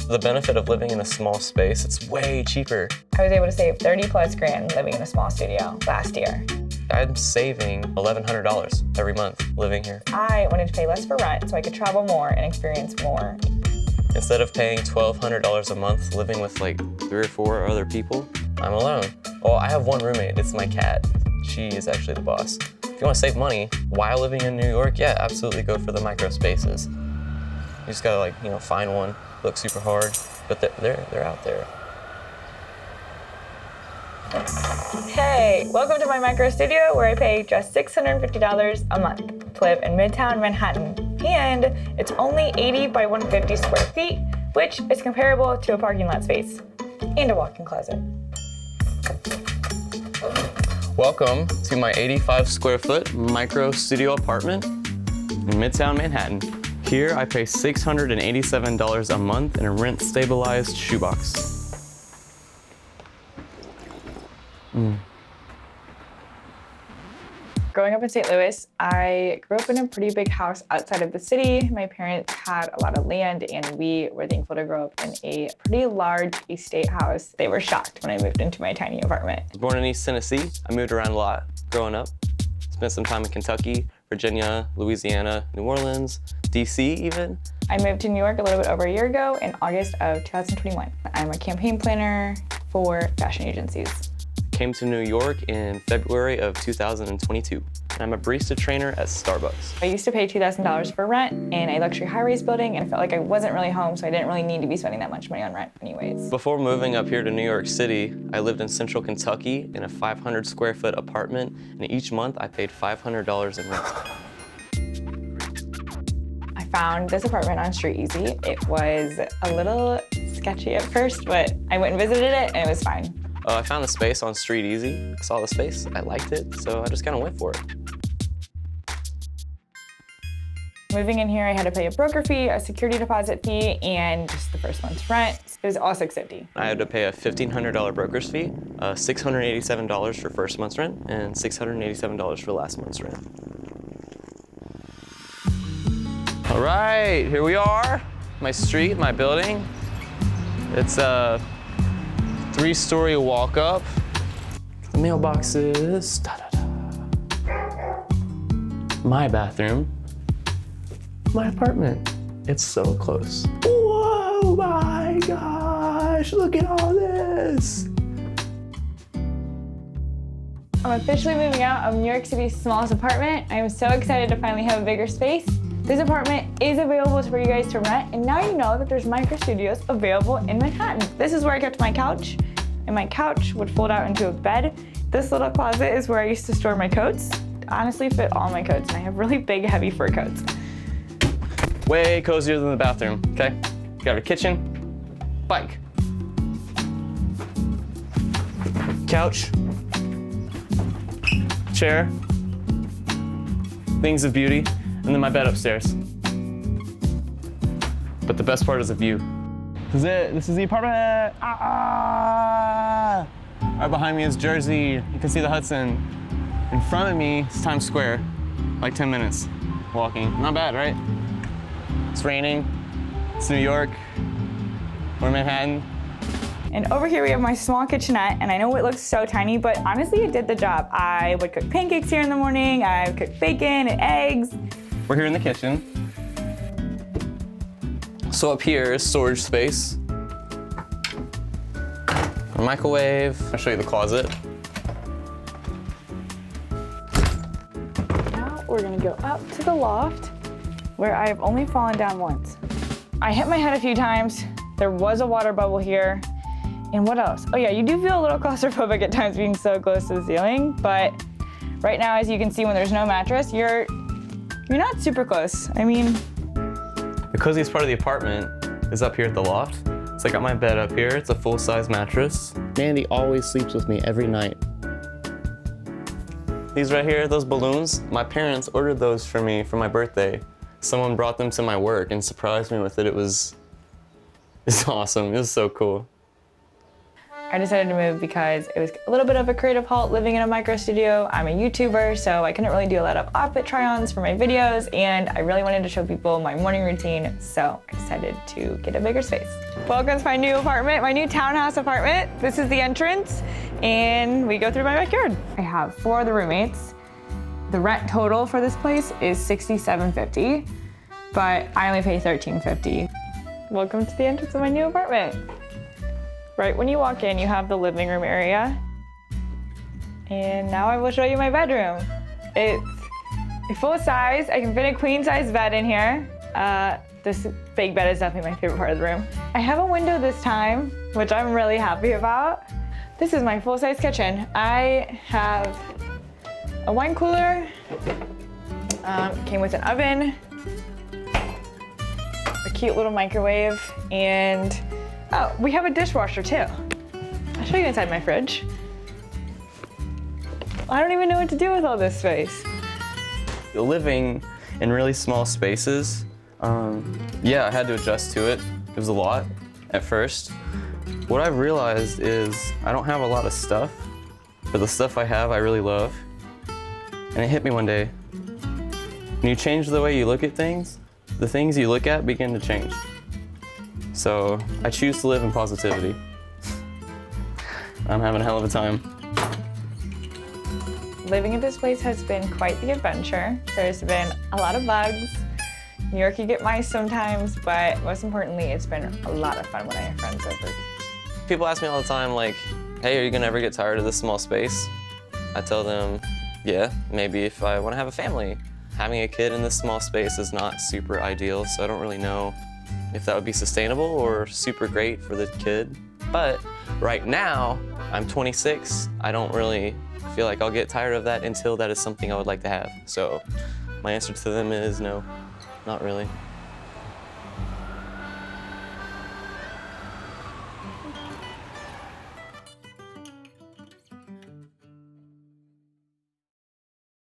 The benefit of living in a small space, it's way cheaper. I was able to save 30 plus grand living in a small studio last year. I'm saving $1,100 every month living here. I wanted to pay less for rent so I could travel more and experience more. Instead of paying $1,200 a month living with like 3 or 4 other people, I'm alone. Well, I have one roommate, it's my cat. She is actually the boss. If you want to save money while living in New York, yeah, absolutely go for the micro spaces. You just gotta find one, look super hard, but they're out there. Hey, welcome to my micro studio where I pay just $650 a month to live in midtown Manhattan. And it's only 80 by 150 square feet, which is comparable to a parking lot space and a walk-in closet. Welcome to my 85 square foot micro studio apartment in midtown Manhattan. Here I pay $687 a month in a rent stabilized shoebox. Growing up in St. Louis, I grew up in a pretty big house outside of the city. My parents had a lot of land and we were thankful to grow up in a pretty large estate house. They were shocked when I moved into my tiny apartment. I was born in East Tennessee. I moved around a lot growing up. Spent some time in Kentucky, Virginia, Louisiana, New Orleans, DC even. I moved to New York a little bit over a year ago in August of 2021. I'm a campaign planner for fashion agencies. Came to New York in February of 2022. I'm a barista trainer at Starbucks. I used to pay $2,000 for rent in a luxury high-rise building and I felt like I wasn't really home, so I didn't really need to be spending that much money on rent anyways. Before moving up here to New York City, I lived in central Kentucky in a 500 square foot apartment, and each month I paid $500 in rent. I found this apartment on Street Easy. It was a little sketchy at first, but I went and visited it and it was fine. I found the space on Street Easy. I saw the space, I liked it, so I just kind of went for it. Moving in here, I had to pay a broker fee, a security deposit fee, and just the first month's rent. It was all $650. I had to pay a $1,500 broker's fee, $687 for first month's rent, and $687 for last month's rent. All right, here we are. My street, my building. It's a 3-story walk up. The mailboxes. My bathroom. My apartment. It's so close. Whoa, my gosh, look at all this. I'm officially moving out of New York City's smallest apartment. I am so excited to finally have a bigger space. This apartment is available for you guys to rent, and now you know that there's micro studios available in Manhattan. This is where I kept my couch, and my couch would fold out into a bed. This little closet is where I used to store my coats. It honestly fit all my coats, and I have really big, heavy fur coats. Way cozier than the bathroom, okay? You got a kitchen, bike, couch, chair, things of beauty, and then my bed upstairs. But the best part is the view. This is it. This is the apartment. Right behind me is Jersey. You can see the Hudson. In front of me is Times Square. Like 10 minutes walking. Not bad, right? It's raining. It's New York. We're in Manhattan. And over here we have my small kitchenette, and I know it looks so tiny, but honestly it did the job. I would cook pancakes here in the morning. I would cook bacon and eggs. We're here in the kitchen. So up here is storage space. A microwave. I'll show you the closet. Now we're gonna go up to the loft where I have only fallen down once. I hit my head a few times. There was a water bubble here. And what else? Oh yeah, you do feel a little claustrophobic at times being so close to the ceiling, but right now, as you can see, when there's no mattress, you're not super close. I mean, the coziest part of the apartment is up here at the loft. So I got my bed up here. It's a full-size mattress. Mandy always sleeps with me every night. These right here, those balloons, my parents ordered those for me for my birthday. Someone brought them to my work and surprised me with it. It's awesome. It was so cool. I decided to move because it was a little bit of a creative halt living in a micro studio. I'm a YouTuber, so I couldn't really do a lot of outfit try-ons for my videos, and I really wanted to show people my morning routine, so I decided to get a bigger space. Welcome to my new apartment, my new townhouse apartment. This is the entrance, and we go through my backyard. I have 4 of the roommates. The rent total for this place is $67.50, but I only pay $13.50. Welcome to the entrance of my new apartment. Right when you walk in, you have the living room area. And now I will show you my bedroom. It's a full size. I can fit a queen size bed in here. This big bed is definitely my favorite part of the room. I have a window this time, which I'm really happy about. This is my full size kitchen. I have a wine cooler, came with an oven, a cute little microwave, and oh, we have a dishwasher too. I'll show you inside my fridge. I don't even know what to do with all this space. Living in really small spaces, yeah, I had to adjust to it. It was a lot at first. What I've realized is I don't have a lot of stuff, but the stuff I have I really love. And it hit me one day. When you change the way you look at things, the things you look at begin to change. So I choose to live in positivity. I'm having a hell of a time. Living in this place has been quite the adventure. There's been a lot of bugs. New York, you get mice sometimes, but most importantly, it's been a lot of fun when I have friends over. People ask me all the time, like, hey, are you gonna ever get tired of this small space? I tell them, yeah, maybe if I wanna have a family. Having a kid in this small space is not super ideal, so I don't really know if that would be sustainable or super great for the kid. But right now, I'm 26. I don't really feel like I'll get tired of that until that is something I would like to have. So my answer to them is no, not really.